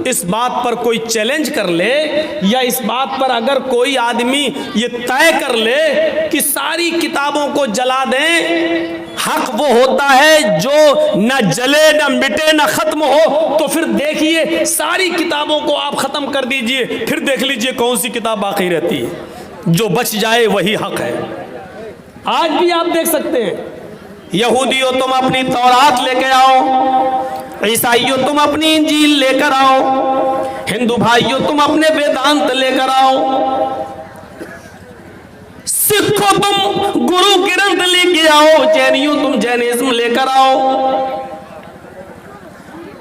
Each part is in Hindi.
इस बात पर कोई चैलेंज कर ले या इस बात पर अगर कोई आदमी ये तय कर ले कि सारी किताबों को जला दें, हक वो होता है जो न जले न मिटे न खत्म हो, तो फिर देखिए सारी किताबों को आप खत्म कर दीजिए, फिर देख लीजिए कौन सी किताब बाकी रहती है। जो बच जाए वही हक है। आज भी आप देख सकते हैं, यहूदियों तुम अपनी तौरात लेके आओ, ईसाइयों तुम अपनी इंजील लेकर आओ, हिंदू भाइयों तुम अपने वेदांत लेकर आओ, सिखों तुम गुरु ग्रंथ लेके आओ, जैनियों तुम जैनिज्म लेकर आओ,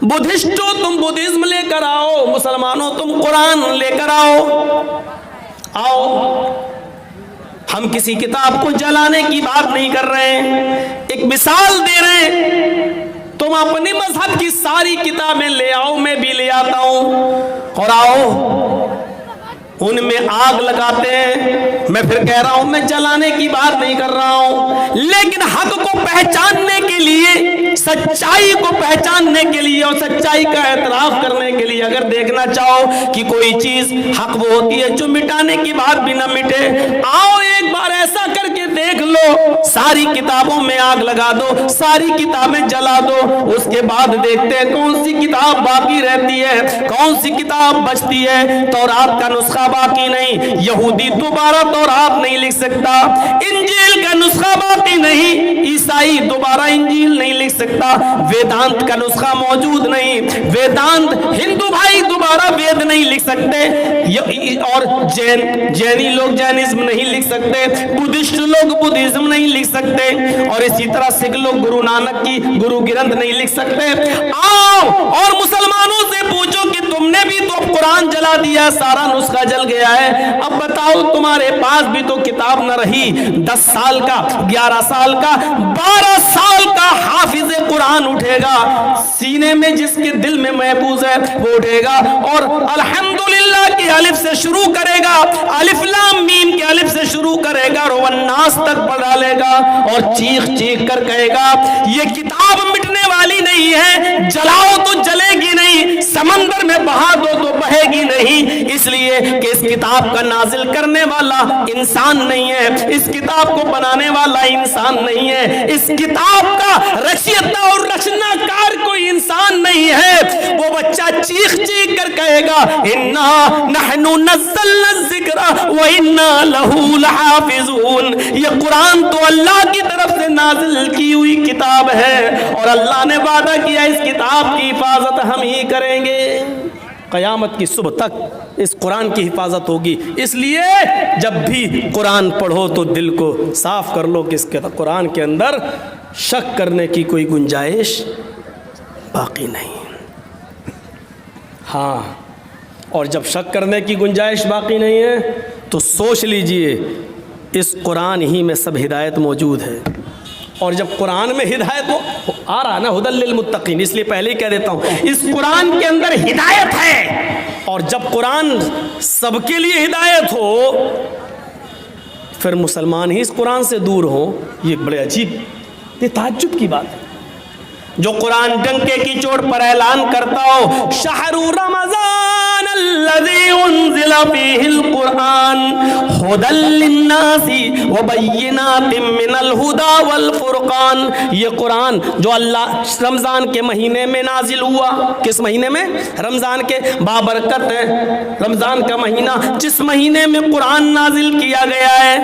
बुद्धिस्टों तुम बुद्धिज्म लेकर आओ, मुसलमानों तुम कुरान लेकर आओ। हम किसी किताब को जलाने की बात नहीं कर रहे हैं, एक मिसाल दे रहे हैं। तुम अपने मजहब की सारी किताबें ले आओ, मैं भी ले आता हूं, और आओ उनमें आग लगाते हैं। मैं फिर कह रहा हूं, मैं जलाने की बात नहीं कर रहा हूं, लेकिन हक को पहचानने के लिए, सच्चाई को पहचानने के लिए और सच्चाई का एतराफ करने के लिए अगर देखना चाहो कि कोई चीज हक वो होती है जो मिटाने की बात भी ना मिटे, आओ एक बार ऐसा करके देख लो, सारी किताबों में आग लगा दो, सारी किताबें जला दो, उसके बाद देखते हैं कौन सी किताब बाकी रहती है, कौन सी किताब बचती है। तौरात का नुस्खा बाकी नहीं, यहूदी दोबारा तौरात नहीं लिख सकता, इंजील का नुस्खा बाकी नहीं, ईसाई दोबारा इंजील नहीं लिख सकता, वेदांत का नुस्खा मौजूद नहीं, वेदांत हिंदू भाई दोबारा वेद नहीं लिख सकते, और जैनी लोग जैनिज्म नहीं लिख सकते, बुद्धिस्ट लोग बुद्धिज्म नहीं लिख सकते, और इसी तरह सिख लोग गुरु नानक की गुरु ग्रंथ नहीं लिख सकते। आओ और मुसलमानों से पूछो कि तुमने भी तो कुरान जला दिया, सारा नुस्खा जल गया है, अब बताओ तुम्हारे पास भी तो किताब न रही। 10 साल का, 11 साल का, 12 साल का हाफिज कुरान उठेगा, सीने में जिसके दिल में महफूज है वो उठेगा और अल्हम्दुलिल्लाह के अलिफ से शुरू करेगा, अलिफ लाम मीम के अलिफ से शुरू करेगा और वन्नास तक पढ़ा लेगा और चीख चीख कर कहेगा ये किताब मिटने वाली नहीं है, जलाओ तो जलेगी नहीं, समंदर में बहा दो तो बहेगी नहीं, इसलिए कि इस किताब का नाजिल करने वाला इंसान नहीं है, इस किताब को बनाने वाला इंसान नहीं है, इस किताब का रचयिता और रचनाकार कोई इंसान नहीं है। वो बच्चा चीख चीख कर कहेगा इन्ना नहनु नज़्ज़लना ज़िक्रा व इन्ना लहू लहाफ़िज़ून, ये कुरान तो अल्लाह की तरफ से नाजिल की हुई किताब है और अल्लाह ने वादा किया इस किताब की हिफाजत हम ही करेंगे, क़यामत की सुबह तक इस कुरान की हिफाजत होगी। इसलिए जब भी कुरान पढ़ो तो दिल को साफ कर लो कि इस कुरान के अंदर शक करने की कोई गुंजाइश बाकी नहीं। हाँ, और जब शक करने की गुंजाइश बाकी नहीं है तो सोच लीजिए इस कुरान ही में सब हिदायत मौजूद है, और जब कुरान में हिदायत आ रहा है ना, हुदल लिल मुत्तकीन, इसलिए पहले ही कह देता हूँ इस कुरान के अंदर हिदायत है, और जब कुरान सबके लिए हिदायत हो फिर मुसलमान ही इस कुरान से दूर हो, ये बड़े अजीब, ये ताज्जुब की बात है। जो कुरान डंके की चोट पर ऐलान करता हो शहरु रमज़ान अल्लज़ी उन्ज़िला फ़ीहिल कुरान हुदल लिन्नासी व बय्यिनातिम मिनल हुदा वल फुरक़ान, ये कुरान जो अल्लाह रमज़ान के महीने में नाजिल हुआ, किस महीने में? रमज़ान के, बाबरकत है रमज़ान का महीना, जिस महीने में कुरान नाजिल किया गया है,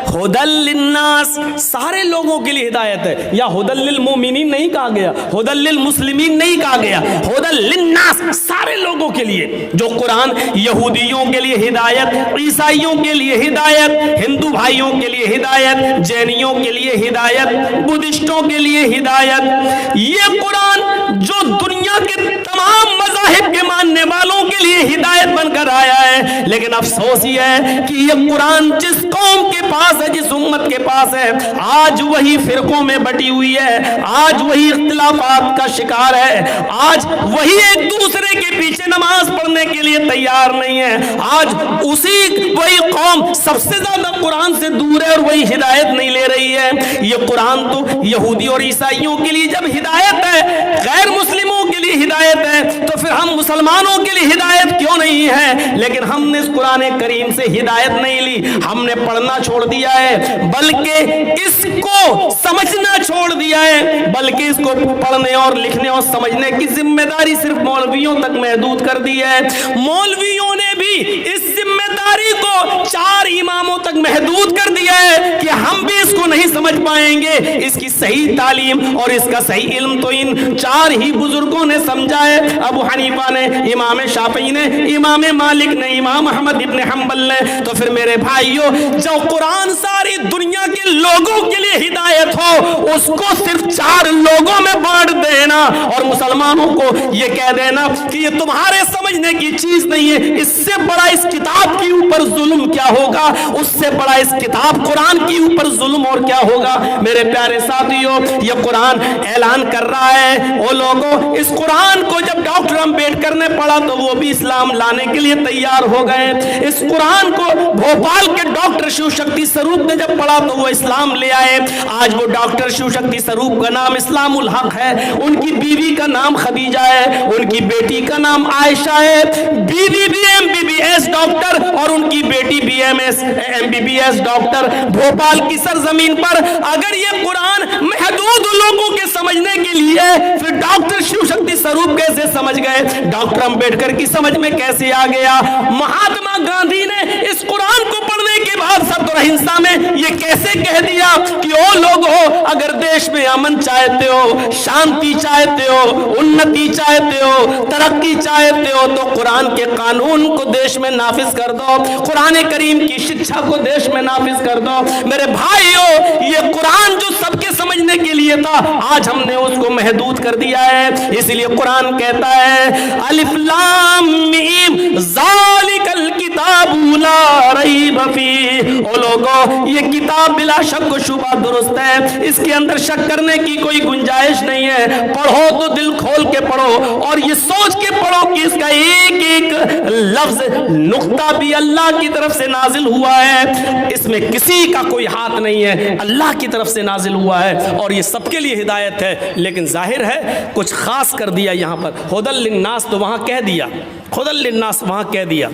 हुदल लिन्नास, सारे लोगों के लिए हिदायत है, या हुदल लिल मोमिनीन नहीं कहा गया, हुदल लिल मुस्लिमीन नहीं कहा गया, हुदल लिन्नास, सारे लोगों के लिए। जो कुरान यहूदियों के लिए हिदायत, ईसाइयों के लिए हिदायत, हिंदू भाइयों के लिए हिदायत, जैनियों के लिए हिदायत, बुद्धिस्टों के लिए हिदायत, ये कुरान जो दुनिया के तमाम मज़ाहिब के मानने वालों के लिए हिदायत बनकर आया है। लेकिन अफसोस ये है कि ये कुरान जिस कौम के पास है, जिस उम्मत के पास है, आज वही फिरकों में बटी हुई है, आज वही इख्तिलाफात का शिकार है, आज वही एक दूसरे के पीछे नमाज पढ़ने के लिए तैयार नहीं है, आज उसी वही कौम सबसे ज्यादा कुरान से दूर है और वही हिदायत नहीं ले रही है। ये कुरान तो यहूदी और ईसाइयों के लिए जब हिदायत है, गैर मुस्लिमों के लिए हिदायत है, तो फिर हम मुसलमानों के लिए हिदायत क्यों नहीं है? लेकिन हमने इस कुरान करीम से हिदायत नहीं ली, हमने पढ़ना छोड़ दिया है, बल्कि इसको समझना छोड़ दिया है, बल्कि इसको पढ़ने और लिखने और समझने की जिम्मेदारी सिर्फ मौलवियों तक महदूद कर दी है। मौलवियों ने भी इस जिम्मेदारी को 4 इमामों तक महदूद कर दिया है कि हम भी इसको नहीं समझ पाएंगे। इसकी सही तालीम और इसका सही इल्म तो इन 4 ही बुजुर्गों ने समझा है। अबू हनीफा ने, इमाम शाफी ने, इमाम मालिक ने, इमाम अहमद इब्न हंबल ने। तो फिर मेरे भाइयों, जो कुरान सारी दुनिया के लोगों के लिए हिदायत हो, उसको सिर्फ 4 लोगों में बांट देना और मुसलमानों को यह कह देना कि ये तुम्हारे समझने की चीज नहीं है, इससे बड़ा इस किताब के ऊपर जुल्म क्या होगा, उससे बड़ा इस किताब कुरान के ऊपर जुल्म और क्या होगा। मेरे प्यारे साथियों, ये कुरान ऐलान कर रहा है, वो लोगों, इस कुरान को जब डॉक्टर अम्बेडकर ने पढ़ा तो वो भी इस्लाम लाने के लिए तैयार हो गए। इस कुरान को भोपाल के डॉक्टर शिव शक्ति स्वरूप ने जब पढ़ा तो वो इस्लाम ले आए। आज वो डॉक्टर शिव शक्ति स्वरूप का नाम इस्लामुल हक है, उनकी बीवी का नाम खदीजा है, उनकी बेटी का नाम आयशा है। बीवी भी MBBS डॉक्टर और उनकी बेटी भी MBBS डॉक्टर। भोपाल की सरजमीन पर अगर ये कुरान महदूद लोगों के समझने के लिए, फिर डॉक्टर शिव शक्ति स्वरूप कैसे समझ गए, डॉक्टर अंबेडकर की समझ में कैसे आ गया, महात्मा गांधी ने इस कुरान को पढ़ने के बाद सत्य और अहिंसा में ये कैसे कह दिया कि ओ लोग हो, अगर देश में अमन चाहते हो, शांति चाहते हो, उन्नति चाहते हो, तरक्की चाहते हो, तो कुरान के कानून को देश में नाफिज कर दो, कुरान करीम की शिक्षा को देश में नाफिज कर दो। मेरे भाइयों, ये कुरान जो सबके समझने के लिए था, आज हमने उसको महदूद कर दिया है। इसलिए कुरान कहता है, अलिफ लाम मीम ज़ालिकल किताबु ला रैब फीह। ओ लोगों, ये किताब बिला शक व शुबा दुरुस्त है, इसके अंदर शक करने की कोई गुंजाइश नहीं है। पढ़ो तो दिल खोल के पढ़ो और ये सोच के पढ़ो कि इसका एक एक लफ्ज, नुक्ता भी अल्लाह की तरफ से नाजिल हुआ है, इसमें किसी का कोई हाथ नहीं है, अल्लाह की तरफ से नाजिल हुआ है और ये सबके लिए हिदायत है। लेकिन जाहिर है कुछ खास कर दिया यहाँ पर, हुदल लिन्नास तो वहाँ कह दिया, हुदल लिन्नास वहाँ कह दिया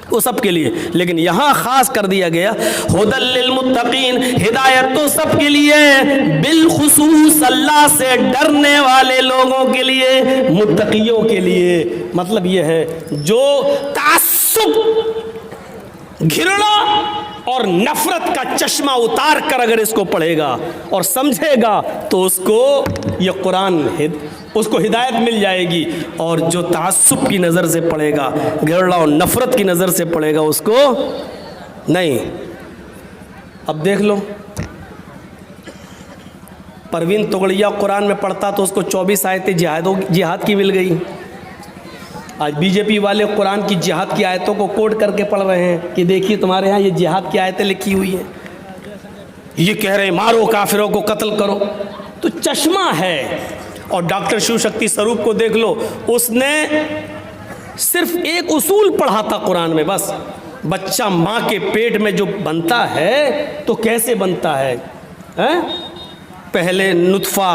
वो सबके लिए, लेकिन यहाँ खास कर दिया गया हुदल लिल मुत्तकीन, हिदायत तो सबके लिए, बिलखुसूस अल्लाह से डरने वाले लोगों के लिए, मुत्तकियों के लिए। मतलब ये है जो तास्सुब, घृणा और नफरत का चश्मा उतार कर अगर इसको पढ़ेगा और समझेगा तो उसको ये कुरान उसको हिदायत मिल जाएगी। और जो तास्सुब की नज़र से पढ़ेगा, घृणा और नफरत की नज़र से पढ़ेगा, उसको नहीं। अब देख लो, परवीन तोगड़िया कुरान में पढ़ता तो उसको 24 आयतें जिहाद की मिल गई। आज बीजेपी वाले कुरान की जिहाद की आयतों को कोट करके पढ़ रहे हैं कि देखिए तुम्हारे यहाँ ये जिहाद की आयतें लिखी हुई हैं, ये कह रहे हैं मारो काफिरों को, कत्ल करो। तो चश्मा है। और डॉक्टर शिव शक्ति स्वरूप को देख लो, उसने सिर्फ एक उसूल पढ़ा था कुरान में, बस बच्चा माँ के पेट में जो बनता है तो कैसे बनता है, पहले नुत्फा,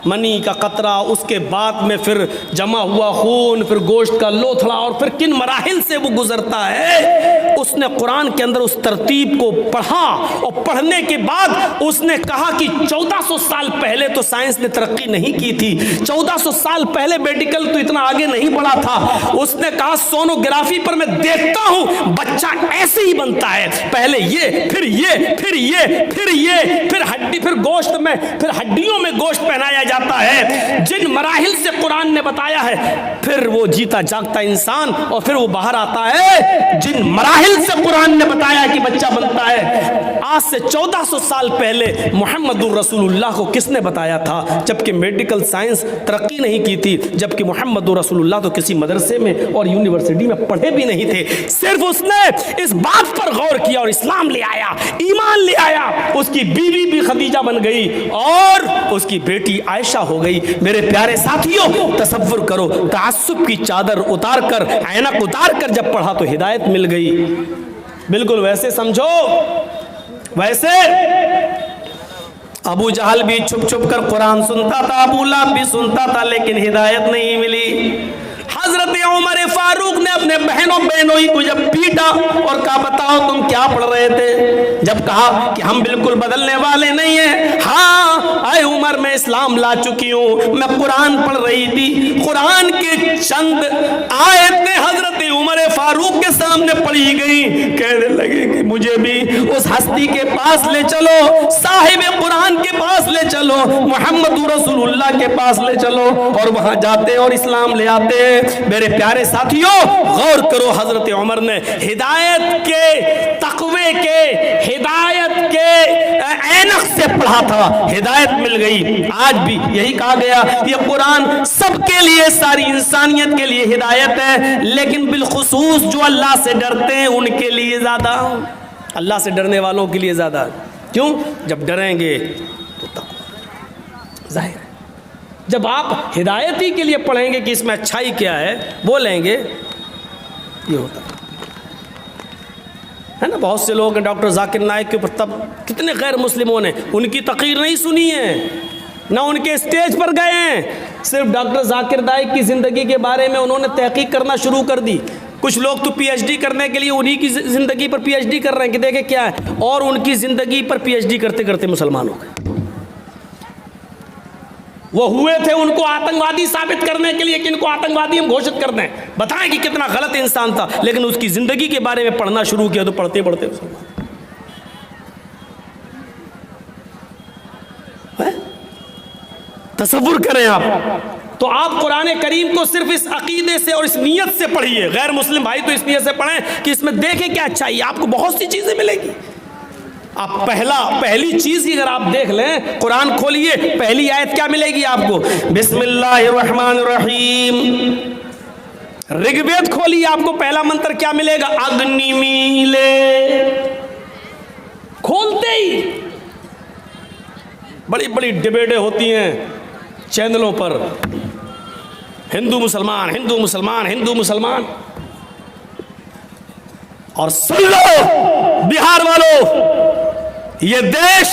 मनी का कतरा, उसके बाद में फिर जमा हुआ खून, फिर गोश्त का लोथड़ा, और फिर किन मराहिल से वो गुजरता है। उसने कुरान के अंदर उस तरतीब को पढ़ा और पढ़ने के बाद उसने कहा कि 1400 साल पहले तो साइंस ने तरक्की नहीं की थी, 1400 साल पहले मेडिकल तो इतना आगे नहीं बढ़ा था। उसने कहा सोनोग्राफी पर मैं देखता हूं बच्चा ऐसे ही बनता है, पहले ये, फिर ये, फिर ये, फिर ये, फिर हड्डी, फिर गोश्त में, फिर हड्डियों में गोश्त पहनाया जाता है। जिन मराहिल से कुरान ने बताया है, फिर वो जीता जागता इंसान और फिर वो बाहर आता है। जिन मराहिल से कुरान ने बताया कि बच्चा बनता है, आज से 1400 साल पहले मुहम्मदुर रसूलुल्लाह को किसने बताया था, जबकि मेडिकल साइंस तरक्की नहीं की थी, जबकि मुहम्मदुर रसूलुल्लाह तो किसी मदरसे में और यूनिवर्सिटी में पढ़े भी नहीं थे। सिर्फ उसने इस बात पर गौर किया और इस्लाम ले आया, ईमान ले आया। उसकी बीवी भी खदीजा बन गई और उसकी बेटी आयशा हो गई। मेरे प्यारे साथियों, तसव्वुर करो, तास्सुब की चादर उतार कर, ऐनक उतार कर जब पढ़ा तो हिदायत मिल गई। बिल्कुल वैसे समझो, वैसे अबू जहल भी छुप छुप कर कुरान सुनता था, अबू लहब भी सुनता था, लेकिन हिदायत नहीं मिली। हजरत उमर फारूक ने अपने बहनों ही को जब पीटा और कहा बताओ तुम क्या पढ़ रहे थे, जब कहा कि हम बिल्कुल बदलने वाले नहीं हैं, हाँ आए उमर मैं इस्लाम ला चुकी हूँ, मैं कुरान पढ़ रही थी। कुरान के चंद आयतें हजरत उमर फारूक के सामने पढ़ी गई, कहने लगे कि मुझे भी उस हस्ती के पास ले चलो, साहिब कुरान के पास ले चलो, मोहम्मद रसूलुल्लाह के पास ले चलो। और वहां जाते और इस्लाम ले आते। मेरे प्यारे साथियों, गौर करो, हजरत उमर ने हिदायत के तकवे के, हिदायत के ऐनक से पढ़ा था, हिदायत मिल गई। आज भी यही कहा गया, ये कुरान सबके लिए, सारी इंसानियत के लिए हिदायत है, लेकिन बिलखुसूस जो अल्लाह से डरते हैं उनके लिए ज्यादा, अल्लाह से डरने वालों के लिए ज्यादा। क्यों? जब डरेंगे तो तकवा जाहिर है। जब आप हिदायत ही के लिए पढ़ेंगे कि इसमें अच्छाई क्या है, बोलेंगे, ये होता है ना। बहुत से लोग डॉक्टर जाकिर नाइक के ऊपर तब कितने गैर मुस्लिमों ने उनकी तकीर नहीं सुनी है, ना उनके स्टेज पर गए हैं, सिर्फ डॉक्टर जाकिर नाइक की ज़िंदगी के बारे में उन्होंने तहकीक करना शुरू कर दी। कुछ लोग तो पीएचडी करने के लिए उन्हीं की ज़िंदगी पर पीएचडी कर रहे हैं कि देखें क्या है, और उनकी ज़िंदगी पर पीएचडी करते करते मुसलमान हो गए। वो हुए थे उनको आतंकवादी साबित करने के लिए कि इनको आतंकवादी हम घोषित कर दें, बताएं कि कितना गलत इंसान था, लेकिन उसकी ज़िंदगी के बारे में पढ़ना शुरू किया तो पढ़ते पढ़ते मुसलमान। तसव्वुर करें आप। तो आप कुरान करीम को सिर्फ इस अकीदे से और इस नीयत से पढ़िए, गैर मुस्लिम भाई तो इस नीयत से पढ़ें कि इसमें देखें क्या अच्छाई, आपको बहुत सी चीज़ें मिलेगी। आप पहली चीज़ ही अगर आप देख लें, कुरान खोलिए, पहली आयत क्या मिलेगी आपको? बिस्मिल्लाहिर्रहमानिर्रहीम। ऋग्वेद खोलिए, आपको पहला मंत्र क्या मिलेगा? अग्नि मीले। खोलते ही बड़ी बड़ी डिबेटें होती हैं चैनलों पर, हिंदू मुसलमान, हिंदू मुसलमान, हिंदू मुसलमान। और सुन लो बिहार वालों, ये देश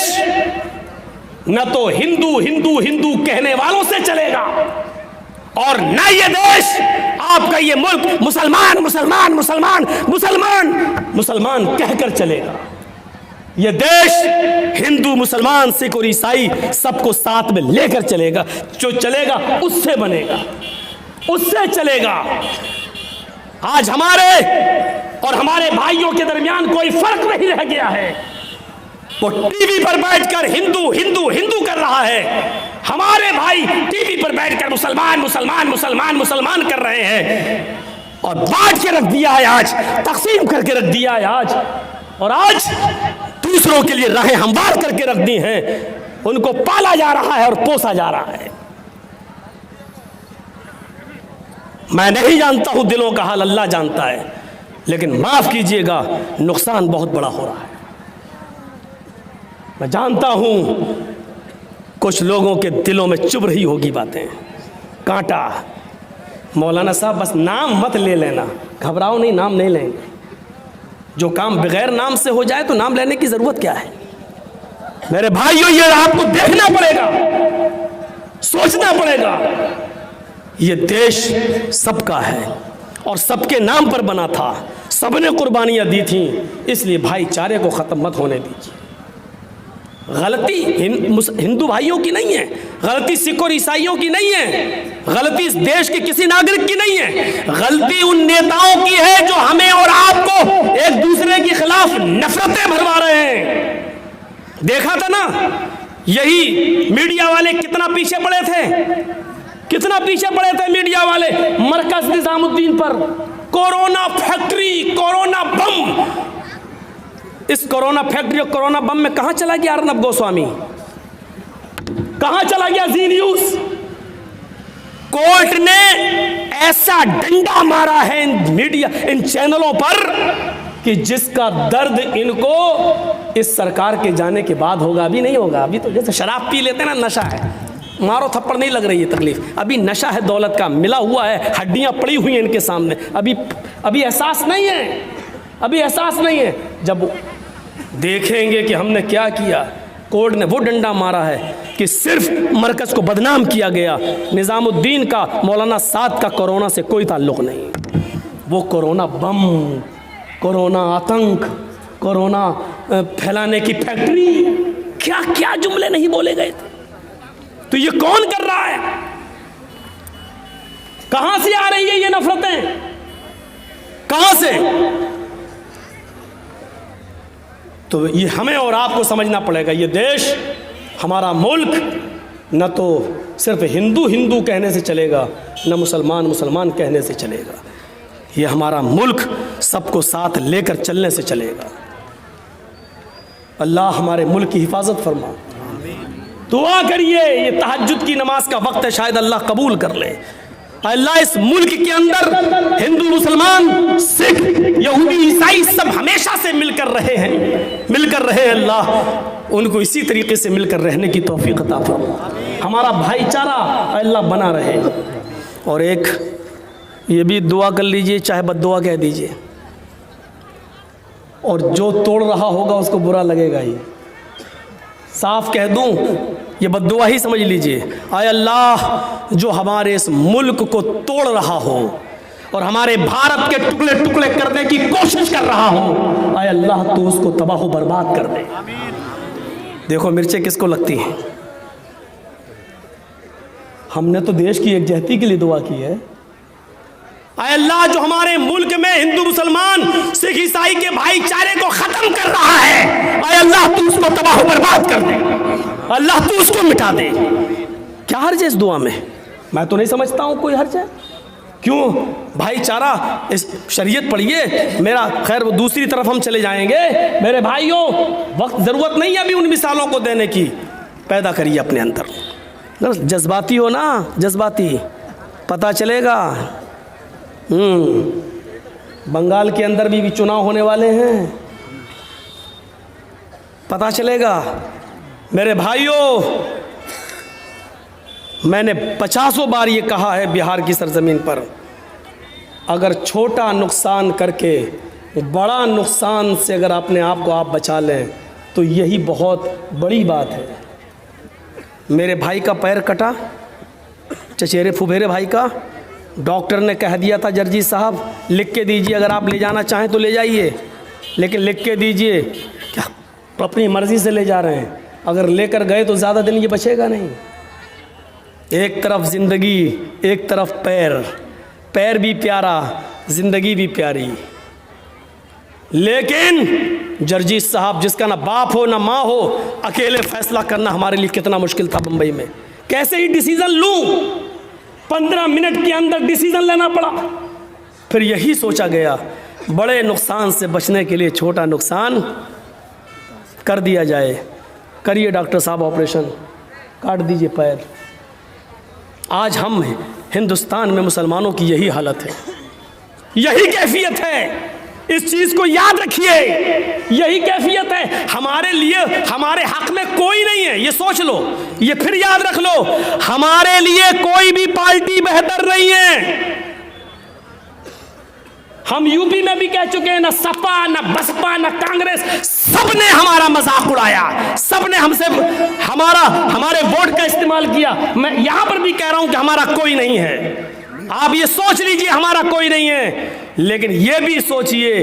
न तो हिंदू हिंदू हिंदू कहने वालों से चलेगा, और न ये देश, आपका ये मुल्क मुसलमान मुसलमान मुसलमान मुसलमान मुसलमान कहकर चलेगा। ये देश हिंदू मुसलमान सिख और ईसाई सबको साथ में लेकर चलेगा। जो चलेगा उससे बनेगा, उससे चलेगा। आज हमारे और हमारे भाइयों के दरमियान कोई फर्क नहीं रह गया है। वो टीवी पर बैठकर हिंदू हिंदू हिंदू कर रहा है, हमारे भाई टीवी पर बैठकर मुसलमान मुसलमान मुसलमान मुसलमान कर रहे हैं, और बांट के रख दिया है, आज तकसीम करके रख दिया है आज, और आज दूसरों के लिए राहें हमवार करके रख दी हैं। उनको पाला जा रहा है और पोसा जा रहा है। मैं नहीं जानता हूं दिलों का हाल, अल्लाह जानता है, लेकिन माफ कीजिएगा नुकसान बहुत बड़ा हो रहा है। मैं जानता हूं कुछ लोगों के दिलों में चुभ रही होगी बातें, कांटा। मौलाना साहब बस नाम मत ले लेना, घबराओ नहीं, नाम नहीं लेंगे। जो काम बगैर नाम से हो जाए तो नाम लेने की जरूरत क्या है? मेरे भाइयों, ये आपको देखना पड़ेगा, सोचना पड़ेगा। ये देश सबका है और सबके नाम पर बना था, सबने कुर्बानियां दी थी, इसलिए भाईचारे को खत्म मत होने दीजिए। गलती हिंदू भाइयों की नहीं है, गलती सिख और ईसाइयों की नहीं है, गलती इस देश के किसी नागरिक की नहीं है, गलती उन नेताओं की है जो हमें और आपको एक दूसरे के खिलाफ नफरतें भरवा रहे हैं। देखा था ना, यही मीडिया वाले कितना पीछे पड़े थे, कितना पीछे पड़े थे मीडिया वाले मरकज निजामुद्दीन पर। कोरोना फैक्ट्री, कोरोना बम, इस कोरोना फैक्ट्री और कोरोना बम में कहां चला गया अर्नब गोस्वामी, कहां चला गया जी न्यूज? कोर्ट ने ऐसा डंडा मारा है इन मीडिया, इन चैनलों पर, कि जिसका दर्द इनको इस सरकार के जाने के बाद होगा, अभी नहीं होगा। अभी तो जैसे शराब पी लेते हैं ना, नशा है, मारो थप्पड़ नहीं लग रही है तकलीफ, अभी नशा है दौलत का, मिला हुआ है, हड्डियां पड़ी हुई हैं इनके सामने, अभी एहसास नहीं है, अभी एहसास नहीं है। जब देखेंगे कि हमने क्या किया, कोर्ट ने वो डंडा मारा है कि सिर्फ मरकज़ को बदनाम किया गया। निज़ामुद्दीन का, मौलाना साद का कोरोना से कोई ताल्लुक़ नहीं। वो कोरोना बम, कोरोना आतंक, कोरोना फैलाने की फैक्ट्री, क्या क्या जुमले नहीं बोले गए थे। तो ये कौन कर रहा है? कहां से आ रही है ये नफरतें? कहां से? तो ये हमें और आपको समझना पड़ेगा। ये देश, हमारा मुल्क, न तो सिर्फ हिंदू हिंदू कहने से चलेगा, न मुसलमान मुसलमान कहने से चलेगा। ये हमारा मुल्क सबको साथ लेकर चलने से चलेगा। अल्लाह हमारे मुल्क की हिफाजत फरमा। दुआ करिए, ये तहज्जुद की नमाज का वक्त है, शायद अल्लाह कबूल कर ले। अल्लाह इस मुल्क के अंदर हिंदू मुसलमान सिख यहूदी ईसाई सब हमेशा से मिलकर रहे हैं, मिलकर रहे। अल्लाह उनको इसी तरीके से मिलकर रहने की तौफीक अता फरमा। हमारा भाईचारा अल्लाह बना रहे। और एक ये भी दुआ कर लीजिए, चाहे बद्दुआ कह दीजिए, और जो तोड़ रहा होगा उसको बुरा लगेगा ही। साफ कह दूं, ये बद्दुआ ही समझ लीजिए। आय अल्लाह, जो हमारे इस मुल्क को तोड़ रहा हो और हमारे भारत के टुकड़े टुकड़े करने की कोशिश कर रहा हो, आय अल्लाह तो उसको तबाह बर्बाद कर दे। देखो मिर्चें किसको लगती हैं? हमने तो देश की एकजहती के लिए दुआ की है। आय अल्लाह, जो हमारे मुल्क में हिंदू मुसलमान सिख ईसाई के भाईचारे को खत्म कर रहा है, आय अल्लाह तू उसको तबाह बर्बाद कर दे। अल्लाह तू उसको मिटा दे। क्या हर्ज है इस दुआ में? मैं तो नहीं समझता हूं कोई हर्ज है। क्यों? भाईचारा, इस शरीयत पढ़िए। मेरा खैर वो दूसरी तरफ हम चले जाएंगे। मेरे भाइयों, वक्त ज़रूरत नहीं है अभी उन मिसालों को देने की। पैदा करिए अपने अंदर। जज्बाती हो ना, जज्बाती, पता चलेगा। बंगाल के अंदर भी चुनाव होने वाले हैं, पता चलेगा। मेरे भाइयों, मैंने 50 बार ये कहा है बिहार की सरजमीन पर, अगर छोटा नुकसान करके बड़ा नुकसान से अगर अपने आप को आप बचा लें तो यही बहुत बड़ी बात है। मेरे भाई का पैर कटा, चचेरे फुफेरे भाई का, डॉक्टर ने कह दिया था जर्जी साहब लिख के दीजिए, अगर आप ले जाना चाहें तो ले जाइए, लेकिन लिख के दीजिए। क्या अपनी मर्ज़ी से ले जा रहे हैं? अगर लेकर गए तो ज़्यादा दिन ये बचेगा नहीं। एक तरफ ज़िंदगी, एक तरफ पैर, पैर भी प्यारा, ज़िंदगी भी प्यारी। लेकिन जर्जी साहब, जिसका ना बाप हो ना माँ हो, अकेले फैसला करना हमारे लिए कितना मुश्किल था बम्बई में। कैसे ही डिसीज़न लूँ, 15 मिनट के अंदर डिसीज़न लेना पड़ा। फिर यही सोचा गया, बड़े नुकसान से बचने के लिए छोटा नुकसान कर दिया जाए। करिए डॉक्टर साहब ऑपरेशन, काट दीजिए पैर। आज हम हिंदुस्तान में मुसलमानों की यही हालत है, यही कैफियत है। इस चीज़ को याद रखिए, यही कैफियत है। हमारे लिए, हमारे हक में कोई नहीं है, ये सोच लो, ये फिर याद रख लो। हमारे लिए कोई भी पार्टी बेहतर नहीं है। हम यूपी में भी कह चुके हैं, ना सपा, ना बसपा, ना कांग्रेस, सबने हमारा मजाक उड़ाया, सबने हमसे हमारे वोट का इस्तेमाल किया। मैं यहां पर भी कह रहा हूं कि हमारा कोई नहीं है। आप ये सोच लीजिए हमारा कोई नहीं है, लेकिन ये भी सोचिए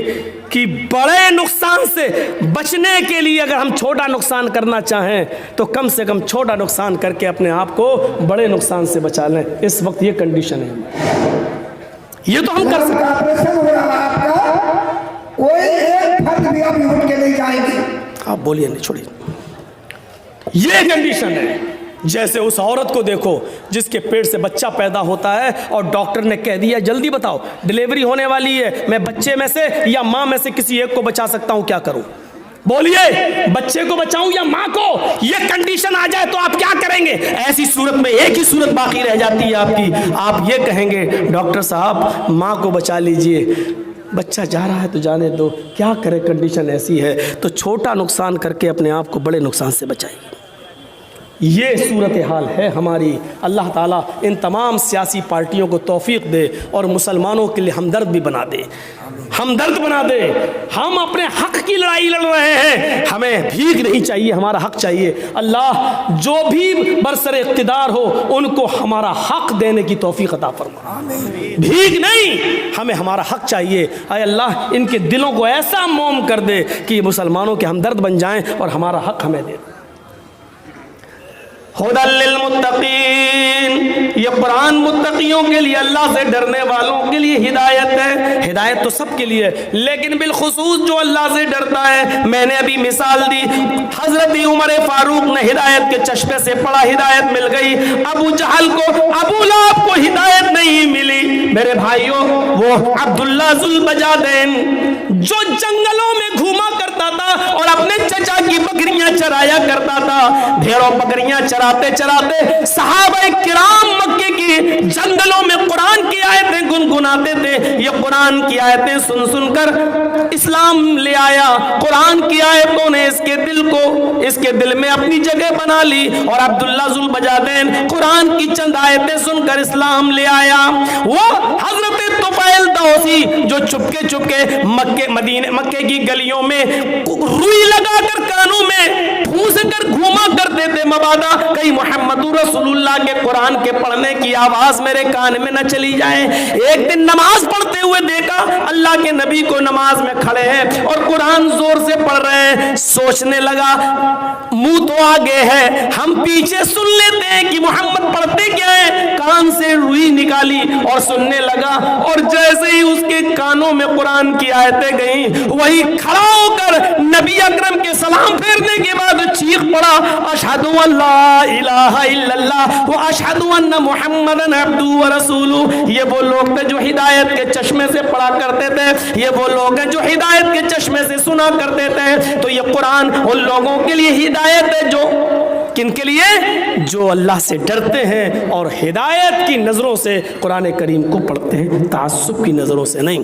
कि बड़े नुकसान से बचने के लिए अगर हम छोटा नुकसान करना चाहें तो कम से कम छोटा नुकसान करके अपने आप को बड़े नुकसान से बचा लें। इस वक्त ये कंडीशन है, ये तो हम कर सकते हैं। ऑपरेशन हो रहा है आपका, कोई एक फर्क भी आप उठ के नहीं जाएंगे। आप बोलिए, नहीं छोड़िए। ये कंडीशन है। जैसे उस औरत को देखो जिसके पेट से बच्चा पैदा होता है और डॉक्टर ने कह दिया जल्दी बताओ डिलीवरी होने वाली है, मैं बच्चे में से या माँ में से किसी एक को बचा सकता हूँ, क्या करूँ? बोलिए, बच्चे को बचाऊं या माँ को? ये कंडीशन आ जाए तो आप क्या करेंगे? ऐसी सूरत में एक ही सूरत बाकी रह जाती है आपकी, आप ये कहेंगे डॉक्टर साहब माँ को बचा लीजिए, बच्चा जा रहा है तो जाने दो, क्या करें, कंडीशन ऐसी है। तो छोटा नुकसान करके अपने आप को बड़े नुकसान से बचाइए। ये सूरत हाल है हमारी। अल्लाह ताला इन तमाम सियासी पार्टियों को तौफीक दे और मुसलमानों के लिए हमदर्द भी बना दे, हमदर्द बना दे। हम अपने हक की लड़ाई लड़ रहे हैं, हमें भीख नहीं चाहिए, हमारा हक चाहिए। अल्लाह जो भी बरसर इक़्तिदार हो उनको हमारा हक देने की तौफीक अता फरमा, भीख नहीं, हमें हमारा हक चाहिए। आए अल्लाह इनके दिलों को ऐसा मोम कर दे कि मुसलमानों के हमदर्द बन जाएं और हमारा हक हमें दे। हुदल लिल मुत्तकीन, ये कुरान मुत्तकियों के लिए, अल्लाह से डरने वालों के लिए हिदायत है। हिदायत तो सबके लिए, लेकिन बिलखुसूस जो अल्लाह से डरता है। मैंने अभी मिसाल दी, हजरत उमर फारूक ने हिदायत के चश्मे से पढ़ा, हिदायत मिल गई। अबू जहल को, अबू लहब को हिदायत नहीं मिली। मेरे भाइयों, वो अब्दुल्ला जुल बजादैन जो जंगलों में घूमा करता था और अपने चचा की बकरियां चराया करता था, भेड़ों बकरियां चराते चराते सहाबा किराम मक्के की जंगलों में कुरान की आयतें गुनगुनाते थे। ये कुरान की आयतें सुन सुनकर इस्लाम ले आया। कुरान की आयतों ने इसके दिल में अपनी जगह बना ली और अब्दुल्ला जुल बजादैन कुरान की चंद आयतें सुनकर इस्लाम ले आया। वो हजरत तुफैल दौसी जो चुपके चुपके मक्के की गलियों में रुई लगाकर कानों में ठूस कर घूमा करते थे, मबादा कहीं मोहम्मद रसूलुल्लाह के कुरान के पढ़ने की आवाज मेरे कान में न चली जाए। एक दिन नमाज पढ़ते हुए देखा, अल्लाह के नबी को नमाज में खड़े हैं और कुरान जोर से पढ़ रहे हैं। सोचने लगा मुंह तो आगे है, हम पीछे सुन लेते हैं कि मोहम्मद पढ़ते क्या है। कान से रुई निकाली और सुनने लगा, और जैसे ही उसके कानों में कुरान की आयतें गई, वही खड़ा होकर नबी अकरम के सलाम फेरने के बाद चीख पड़ा, अशहदु अल्ला इलाहा इल्लल्लाह व अशहदु अन्ना मुहम्मदन अब्दुहु व रसूलुहु। ये वो लोग थे जो हिदायत के चश्मे से पढ़ा करते थे, ये वो लोग हैं जो हिदायत के चश्मे से सुना करते थे। तो ये कुरान उन लोगों के लिए हिदायत है, जो किनके लिए, जो अल्लाह से डरते हैं और हिदायत की नज़रों से कुरान करीम को पढ़ते हैं, तासुब की नज़रों से नहीं।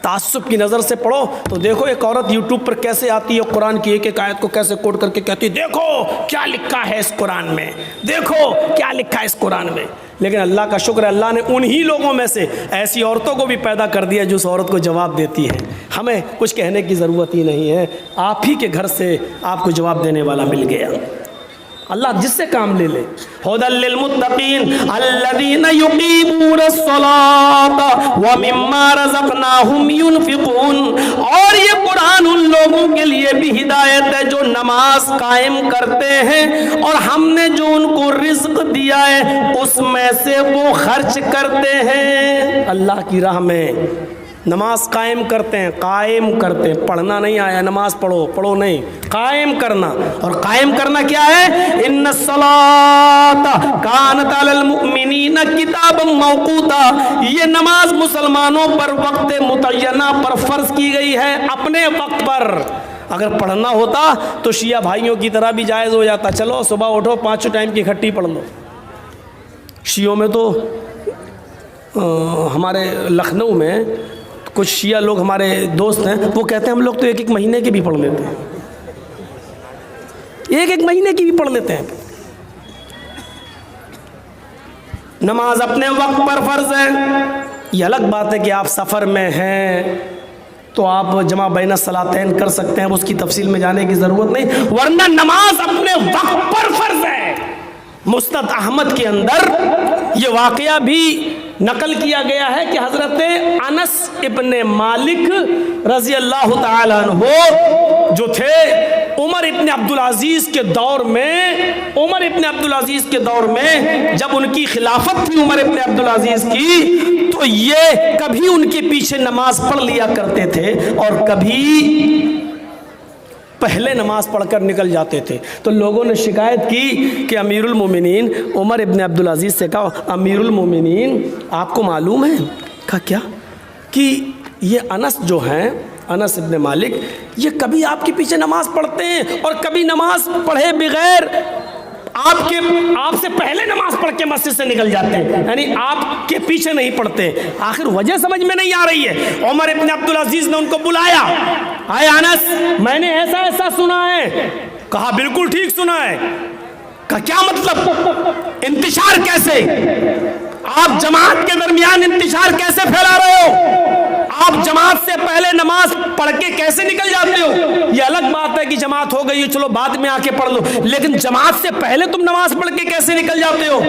तासुब की नज़र से पढ़ो तो देखो एक औरत यूट्यूब पर कैसे आती है, कुरान की एक एक आयत को कैसे कोट करके कहती है, देखो क्या लिखा है इस कुरान में, देखो क्या लिखा है इस कुरान में। लेकिन अल्लाह का शुक्र है, अल्लाह ने उन्हीं लोगों में से ऐसी औरतों को भी पैदा कर दिया जो उस औरत को जवाब देती है। हमें कुछ कहने की ज़रूरत ही नहीं है, आप ही के घर से आपको जवाब देने वाला मिल गया। अल्लाह जिससे काम ले ले। हुदल लिल मुत्तकीन अल्लज़ीना युक़ीमूनस सलात व मिम्मा रज़क़नाहुम युनफ़िक़ून। और ये कुरान उन लोगों के लिए भी हिदायत है जो नमाज कायम करते हैं और हमने जो उनको रिज़्क़ दिया है उसमें से वो खर्च करते हैं। अल्लाह की राह में नमाज कायम करते हैं, कायम करते हैं। पढ़ना नहीं आया, नमाज पढ़ो, पढ़ो नहीं, कायम करना। और कायम करना क्या है, इन्नस्सलाता कानत अलल मुमिनीना किताबम मौक़ूता। ये नमाज मुसलमानों पर वक्त मुतय्यना पर फर्ज की गई है, अपने वक्त पर। अगर पढ़ना होता तो शिया भाइयों की तरह भी जायज़ हो जाता, चलो सुबह उठो 5 टाइम की इकट्ठी पढ़ लो। शियों में तो हमारे लखनऊ में कुछ शिया लोग हमारे दोस्त हैं, वो कहते हैं हम लोग तो एक एक महीने की भी पढ़ लेते हैं, एक एक महीने की भी पढ़ लेते हैं। नमाज अपने वक्त पर फर्ज है। ये अलग बात है कि आप सफ़र में हैं तो आप जमा बैन सलातैन कर सकते हैं, उसकी तफसील में जाने की ज़रूरत नहीं, वरना नमाज अपने वक्त पर फर्ज है। मुस्नद अहमद के अंदर ये वाक़या भी नकल किया गया है कि हज़रत अनस इब्ने मालिक रज़ी अल्लाह ताला अन्हु जो थे उमर इब्ने अब्दुल अज़ीज़ के दौर में, उमर इब्ने अब्दुल अज़ीज़ के दौर में जब उनकी खिलाफत थी उमर इब्ने अब्दुल अज़ीज़ की, तो ये कभी उनके पीछे नमाज पढ़ लिया करते थे और कभी पहले नमाज पढ़कर निकल जाते थे। तो लोगों ने शिकायत की कि अमीरुल मोमिनीन, उमर इब्ने अब्दुल अज़ीज़ से कहा, अमीरुल मोमिनीन आपको मालूम है? कहा क्या? कि ये अनस जो हैं, अनस इब्ने मालिक, ये कभी आपके पीछे नमाज पढ़ते हैं और कभी नमाज पढ़े बगैर आपसे पहले नमाज पढ़ के मस्जिद से निकल जाते हैं, यानी आपके पीछे नहीं पढ़ते। आखिर वजह समझ में नहीं आ रही है। उमर इब्ने अब्दुल अज़ीज़ ने उनको बुलाया, आए अनस, मैंने ऐसा ऐसा सुना है। कहा बिल्कुल ठीक सुना है। का क्या मतलब? इंतिशार कैसे? आप जमात के दरमियान इंतिशार कैसे फैला रहे हो? आप जमात से पहले नमाज पढ़ के कैसे निकल जाते हो? ये अलग बात है कि जमात हो गई, चलो बाद में आके पढ़ लो, लेकिन जमात से पहले तुम नमाज पढ़ के कैसे निकल जाते हो?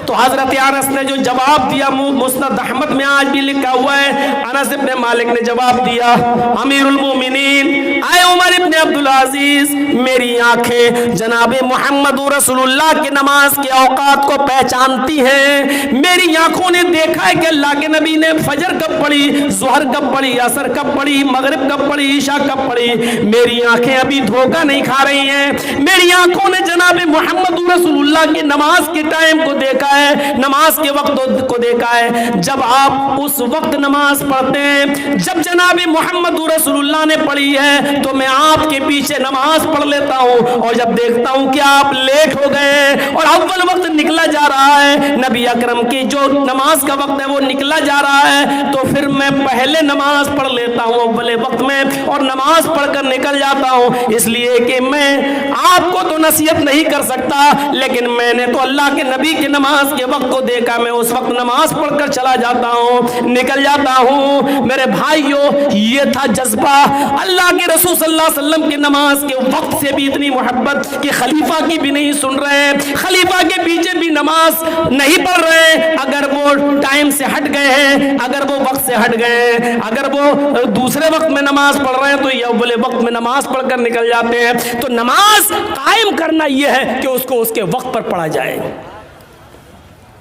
तो हजरत अनस ने जो जवाब दिया, मुस्नद अहमद में आज भी लिखा हुआ है, अनस इब्ने मालिक ने जवाब दिया, अमीरुल मोमिनीन आए उमर इब्ने अब्दुल अजीज, मेरी आंखें जनाबे मोहम्मद रसूलुल्लाह की नमाज के औकात को पहचानती हैं। मेरी आंखों ने देखा है कि अल्लाह के नबी ने फजर कब पढ़ी, जोहर कब पढ़ी, असर कब पढ़ी, मगरिब कब पढ़ी, ईशा कब पढ़ी। मेरी आंखें अभी धोखा नहीं खा रही हैं। मेरी आंखों ने जनाबे मोहम्मद रसूलुल्लाह की नमाज के टाइम को देखा है, नमाज के वक्त को देखा है। जब आप उस वक्त नमाज पढ़ते हैं जब जनाबे मोहम्मद रसूलुल्लाह ने पढ़ी है, तो मैं आपके पीछे नमाज पढ़ लेता हूँ, और जब देखता हूँ कि आप लेट हो गए और अव्वल वक्त निकला जा रहा है, नबी अकरम की जो नमाज का वक्त है वो निकला जा रहा है, तो फिर मैं पहले नमाज पढ़ लेता हूँ अव्वल वक्त में, और नमाज पढ़कर निकल जाता हूँ। इसलिए कि मैं आपको तो नसीहत नहीं कर सकता, लेकिन मैंने तो अल्लाह के नबी की नमाज के वक्त को देखा, मैं उस वक्त नमाज पढ़कर चला जाता हूँ, निकल जाता हूँ। मेरे भाइयों, ये था जज्बा। अल्लाह के रसूल सल्लल्लाहु अलैहि वसल्लम की नमाज के वक्त से भी इतनी मोहब्बत कि खलीफा की भी नहीं सुन रहे, खलीफा के पीछे भी नमाज नहीं पढ़ रहे। अगर वो टाइम से हट गए हैं, अगर वो वक्त से हट गए हैं, अगर वो दूसरे वक्त में नमाज पढ़ रहे हैं, तो ये अव्वल वक्त में नमाज पढ़कर निकल जाते हैं। तो नमाज कायम करना यह है कि उसको उसके वक्त पर पढ़ा जाए।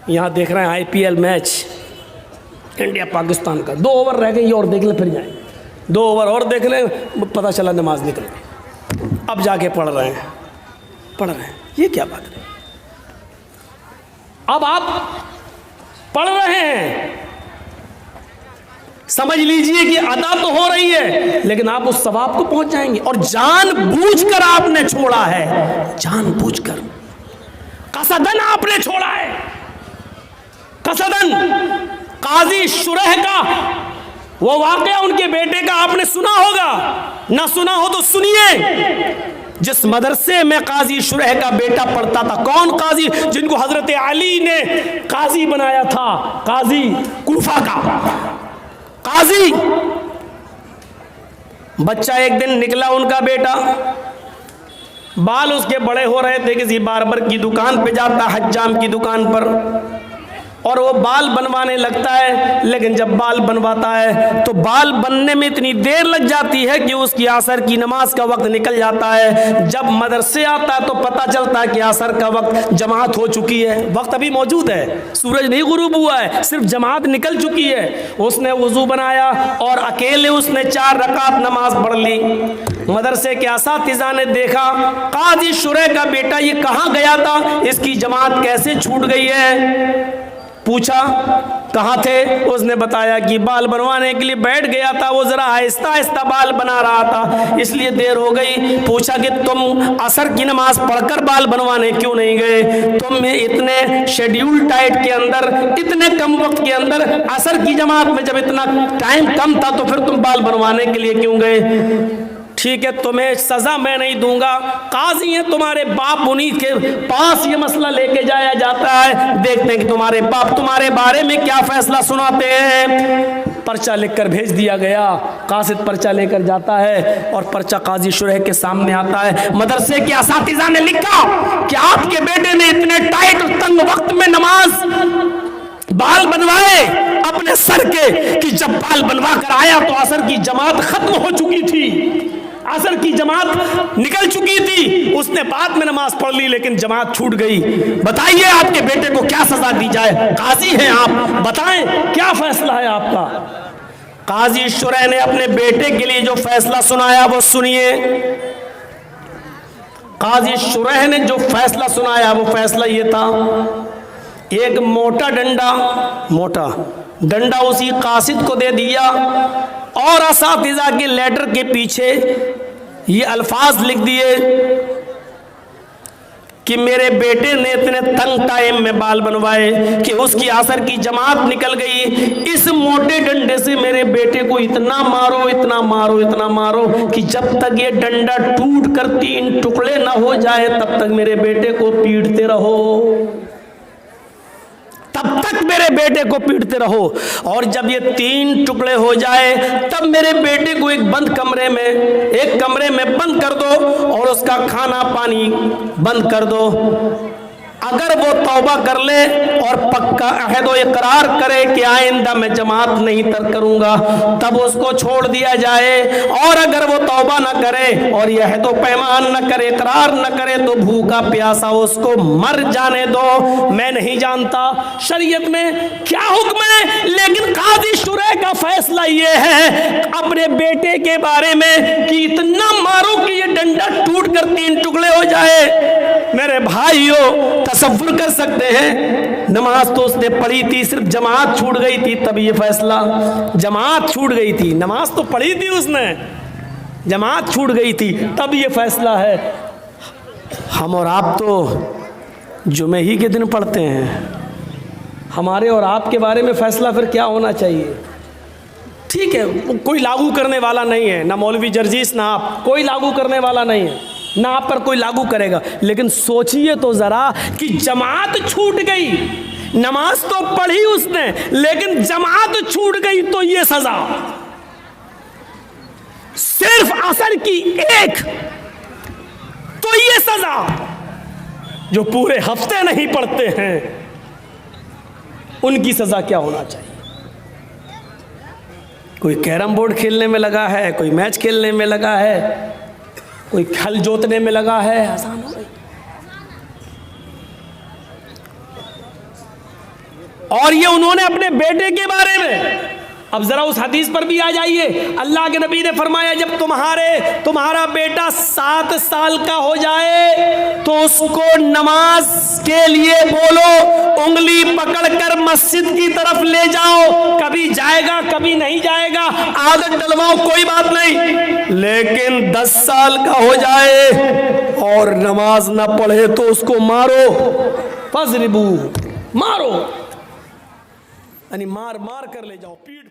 यहां देख रहे हैं आईपीएल मैच इंडिया पाकिस्तान का, 2 ओवर रह गई और देख ले, फिर जाए 2 ओवर और देख ले, पता चला नमाज निकल गई, अब जाके पढ़ रहे हैं। ये क्या बात है? अब आप पढ़ रहे हैं, समझ लीजिए कि अदा तो हो रही है, लेकिन आप उस सवाब को पहुंच जाएंगे। और जानबूझकर आपने छोड़ा है, जानबूझकर, कसदन आपने छोड़ा है, कसदन। काजी शुरह का वो वाकया उनके बेटे का आपने सुना होगा, ना सुना हो तो सुनिए। जिस मदरसे में काजी शुरह का बेटा पढ़ता था, कौन काजी? जिनको हजरत अली ने काजी बनाया था, काजी कूफा का काजी। बच्चा एक दिन निकला, उनका बेटा, बाल उसके बड़े हो रहे थे, किसी बार्बर की दुकान पे जाता, हज्जाम की दुकान पर, और वो बाल बनवाने लगता है। लेकिन जब बाल बनवाता है तो बाल बनने में इतनी देर लग जाती है कि उसकी असर की नमाज का वक्त निकल जाता है। जब मदरसे आता है तो पता चलता है कि असर का वक्त, जमात हो चुकी है, वक्त अभी मौजूद है, सूरज नहीं गुरूब हुआ है, सिर्फ जमात निकल चुकी है। उसने वजू बनाया और अकेले उसने 4 रकात नमाज पढ़ ली। मदरसे के असातिज़ा ने देखा, काजी शुरह का बेटा ये कहाँ गया था, इसकी जमात कैसे छूट गई है? पूछा कहाँ थे? उसने बताया कि बाल बनवाने के लिए बैठ गया था, वो जरा आहिस्ता आहिस्ता बाल बना रहा था, इसलिए देर हो गई। पूछा कि तुम असर की नमाज पढ़कर बाल बनवाने क्यों नहीं गए? तुम इतने शेड्यूल टाइट के अंदर, इतने कम वक्त के अंदर, असर की जमात में जब इतना टाइम कम था, तो फिर तुम बाल बनवाने के लिए क्यों गए? ठीक है, तुम्हें सजा मैं नहीं दूंगा, काजी है तुम्हारे बाप, उन्हीं के पास ये मसला लेके जाया जाता है, देखते हैं कि तुम्हारे बाप तुम्हारे बारे में क्या फैसला सुनाते हैं। पर्चा लिखकर भेज दिया गया। कासिद पर्चा लेकर जाता है और पर्चा काजी शुरह के सामने आता है। मदरसे के असातिज़ा ने लिखा कि आपके बेटे ने इतने टाइट और तंग वक्त में नमाज बाल बनवाए अपने सर के कि जब बाल बनवा कर आया तो असर की जमात खत्म हो चुकी थी, असर की जमात निकल चुकी थी। उसने बाद में नमाज पढ़ ली, लेकिन जमात छूट गई। बताइए आपके बेटे को क्या सजा दी जाए? काजी हैं आप, बताएं क्या फैसला है आपका? काजी शुरह ने अपने बेटे के लिए जो फैसला सुनाया वो सुनिए। काजी शुरह ने जो फैसला सुनाया वो फैसला ये था, एक मोटा डंडा उसी कासिद को दे दिया और असातिज़ा के लेटर के पीछे ये अल्फाज लिख दिए कि मेरे बेटे ने इतने तंग टाइम में बाल बनवाए कि उसकी असर की जमात निकल गई, इस मोटे डंडे से मेरे बेटे को इतना मारो, इतना मारो, इतना मारो कि जब तक ये डंडा टूट कर 3 टुकड़े ना हो जाए तब तक मेरे बेटे को पीटते रहो, तब तक मेरे बेटे को पीटते रहो। और जब ये 3 टुकड़े हो जाए तब मेरे बेटे को एक कमरे में बंद कर दो और उसका खाना पानी बंद कर दो। अगर वो तौबा कर ले और पक्का अहद व इकरार करे कि आइंदा मैं जमात नहीं तर्क करूंगा, तब उसको छोड़ दिया जाए। और अगर वो तौबा न करे और यह अहद व पैमान न करे, इकरार न करे, तो भूखा प्यासा उसको मर जाने दो। मैं नहीं जानता शरीयत में क्या हुक्म है, लेकिन काजी शुरैह का फैसला ये है अपने बेटे के बारे में कि इतना मारो कि ये डंडा टूट कर 3 टुकड़े हो जाए। मेरे भाइयों, तसव्वुर कर सकते हैं, नमाज तो उसने पढ़ी थी, सिर्फ जमात छूट गई थी तब ये फैसला। जमात छूट गई थी, नमाज तो पढ़ी थी उसने, जमात छूट गई थी तब ये फैसला है। हम और आप तो जुमे ही के दिन पढ़ते हैं, हमारे और आपके बारे में फैसला फिर क्या होना चाहिए? ठीक है, कोई लागू करने वाला नहीं है, ना मौलवी जर्जीस ना आप, कोई लागू करने वाला नहीं है, ना आप पर कोई लागू करेगा। लेकिन सोचिए तो जरा कि जमात छूट गई, नमाज तो पढ़ी उसने लेकिन जमात छूट गई तो ये सजा, सिर्फ असर की एक तो ये सजा। जो पूरे हफ्ते नहीं पढ़ते हैं उनकी सजा क्या होना चाहिए? कोई कैरम बोर्ड खेलने में लगा है, कोई मैच खेलने में लगा है, कोई खल जोतने में लगा है, आसान हो गई। और ये उन्होंने अपने बेटे के बारे में, अब जरा उस हदीस पर भी आ जाइए। अल्लाह के नबी ने फरमाया जब तुम्हारा बेटा 7 साल का हो जाए तो उसको नमाज के लिए बोलो, उंगली पकड़कर मस्जिद की तरफ ले जाओ, कभी जाएगा कभी नहीं जाएगा, आदत डलवाओ, कोई बात नहीं। लेकिन 10 साल का हो जाए और नमाज ना पढ़े तो उसको मारो, फजरिबू, मारो, यानी मार मार कर ले जाओ, पीठ